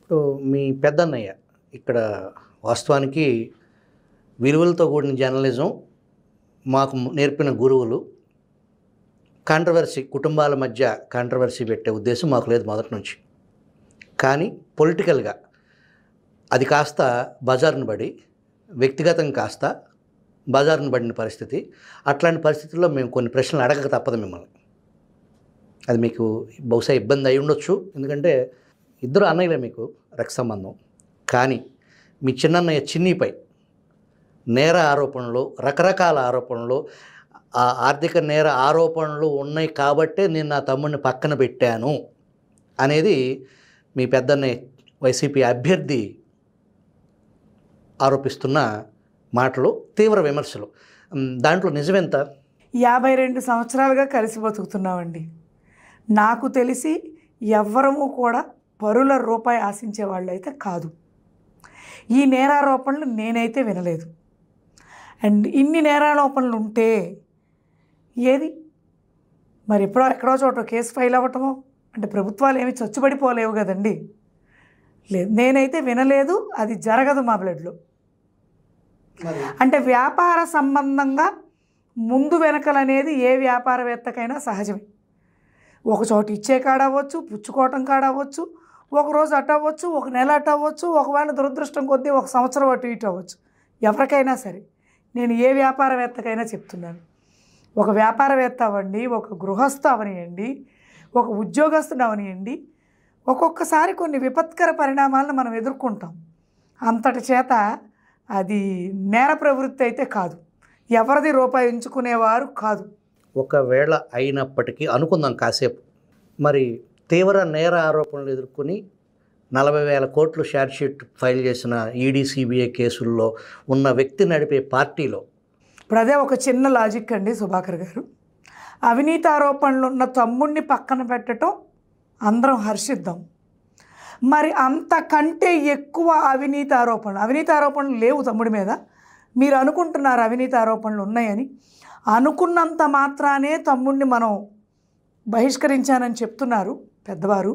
ఇప్పుడు మీ పెద్దన్నయ్య ఇక్కడ వాస్తవానికి విలువలతో కూడిన జర్నలిజం మాకు నేర్పిన గురువులు. కాంట్రవర్సీ, కుటుంబాల మధ్య కాంట్రవర్సీ పెట్టే ఉద్దేశం మాకు లేదు మొదటి నుంచి. కానీ పొలిటికల్గా అది కాస్త బజారును పడి, వ్యక్తిగతంగా కాస్త బజారును పడిన పరిస్థితి. అట్లాంటి పరిస్థితుల్లో మేము కొన్ని ప్రశ్నలు అడగక తప్పదు మిమ్మల్ని. అది మీకు బహుశా ఇబ్బంది అయి ఉండొచ్చు, ఎందుకంటే ఇద్దరు అన్నయ్యలే మీకు రక్త సంబంధం. కానీ మీ చిన్నన్నయ్య చిన్నీపై నేర ఆరోపణలు, రకరకాల ఆరోపణలు, ఆ ఆర్థిక నేర ఆరోపణలు ఉన్నాయి కాబట్టే నేను నా తమ్ముడిని పక్కన పెట్టాను అనేది మీ పెద్దన్నయ్య వైసీపీ అభ్యర్థి ఆరోపిస్తున్న మాటలు, తీవ్ర విమర్శలు. దాంట్లో నిజమెంత? 52 సంవత్సరాలుగా కలిసి బతుకుతున్నామండి. నాకు తెలిసి ఎవ్వరము కూడా పరుల రూపాయి ఆశించే వాళ్ళు అయితే కాదు. ఈ నేరారోపణలు నేనైతే వినలేదు. అండ్ ఇన్ని నేరారోపణలు ఉంటే ఏది మరి ఎక్కడో చోట కేసు ఫైల్ అవ్వటమో అంటే ప్రభుత్వాలు ఏమి చచ్చుబడిపోలేవు కదండి. లేదు, నేనైతే వినలేదు. అది జరగదు మా బ్లడ్లో. అంటే వ్యాపార సంబంధంగా ముందు వెనకలనేది ఏ వ్యాపారవేత్తకైనా సహజమే. ఒక చోట ఇచ్చే కాడవచ్చు, పుచ్చుకోవటం కాడవచ్చు, ఒకరోజు అటు అవ్వచ్చు, ఒక నెల అటు అవ్వచ్చు, ఒకవేళ దురదృష్టం కొద్దీ ఒక సంవత్సరం అటు ఇటు అవ్వచ్చు. ఎవరికైనా సరే నేను ఏ వ్యాపారవేత్తకైనా చెప్తున్నాను. ఒక వ్యాపారవేత్త అవ్వండి, ఒక గృహస్థ అవనియండి, ఒక ఉద్యోగస్తుడు అవనియండి, ఒక్కొక్కసారి కొన్ని విపత్కర పరిణామాలను మనం ఎదుర్కొంటాం. అంతటి చేత అది నేర ప్రవృత్తి అయితే కాదు, ఎవరిది రూపాయి ఉంచుకునేవారు కాదు. ఒకవేళ అయినప్పటికీ అనుకుందాం కాసేపు, మరి తీవ్ర నేర ఆరోపణలు ఎదుర్కొని 40,000 కోట్లు షార్ట్షీట్ ఫైల్ చేసిన ఈడీ సిబిఐ కేసుల్లో ఉన్న వ్యక్తి నడిపే పార్టీలో ఇప్పుడు అదే ఒక చిన్న లాజిక్ అండి సుభాకర్ గారు. అవినీతి ఆరోపణలు ఉన్న తమ్ముడిని పక్కన పెట్టడం అందరం హర్షిద్దాం. మరి అంతకంటే ఎక్కువ అవినీతి ఆరోపణలు లేవు తమ్ముడి మీద. మీరు అనుకుంటున్నారు అవినీతి ఆరోపణలు ఉన్నాయని. అనుకున్నంత మాత్రానే తమ్ముడిని మనం బహిష్కరించానని చెప్తున్నారు పెద్దవారు.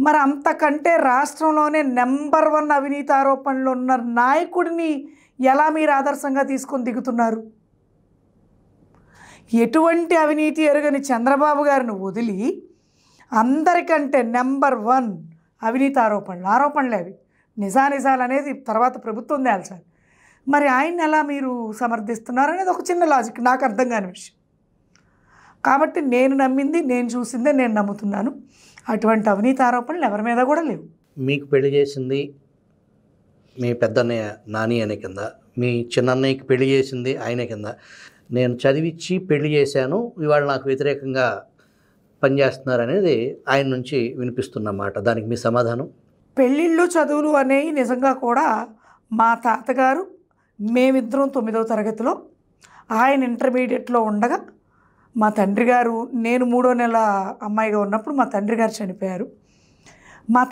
మరి అంతకంటే రాష్ట్రంలోనే నెంబర్ 1 అవినీతి ఆరోపణలు ఉన్న నాయకుడిని ఎలా మీరు ఆదర్శంగా తీసుకొని దిగుతున్నారు? ఎటువంటి అవినీతి ఎరుగని చంద్రబాబు గారిని వదిలి అందరికంటే నెంబర్ 1 అవినీతి ఆరోపణలే అవి. నిజానిజాలు అనేది తర్వాత ప్రభుత్వం తేల్చాలి. మరి ఆయన్ని ఎలా మీరు సమర్థిస్తున్నారు అనేది ఒక చిన్న లాజిక్, నాకు అర్థం కాని విషయం. కాబట్టి నేను నమ్మింది, నేను చూసిందే నేను నమ్ముతున్నాను. అటువంటి అవినీతి ఆరోపణలు ఎవరి మీద కూడా లేవు. మీకు పెళ్లి చేసింది మీ పెద్దన్నయ్య నాని అనే కింద, మీ చిన్నన్నయ్యకి పెళ్లి చేసింది ఆయన కింద. నేను చదివిచ్చి పెళ్లి చేశాను, ఇవాళ నాకు వ్యతిరేకంగా పనిచేస్తున్నారు అనేది ఆయన నుంచి వినిపిస్తున్న మాట. దానికి మీ సమాధానం? పెళ్ళిళ్ళు చదువులు అనేవి నిజంగా కూడా మా తాతగారు, మేమిద్దరం 9వ తరగతిలో, ఆయన ఇంటర్మీడియట్లో ఉండగా మా తండ్రి గారు, నేను 3వ నెల అమ్మాయిగా ఉన్నప్పుడు మా తండ్రి గారు చనిపోయారు. మా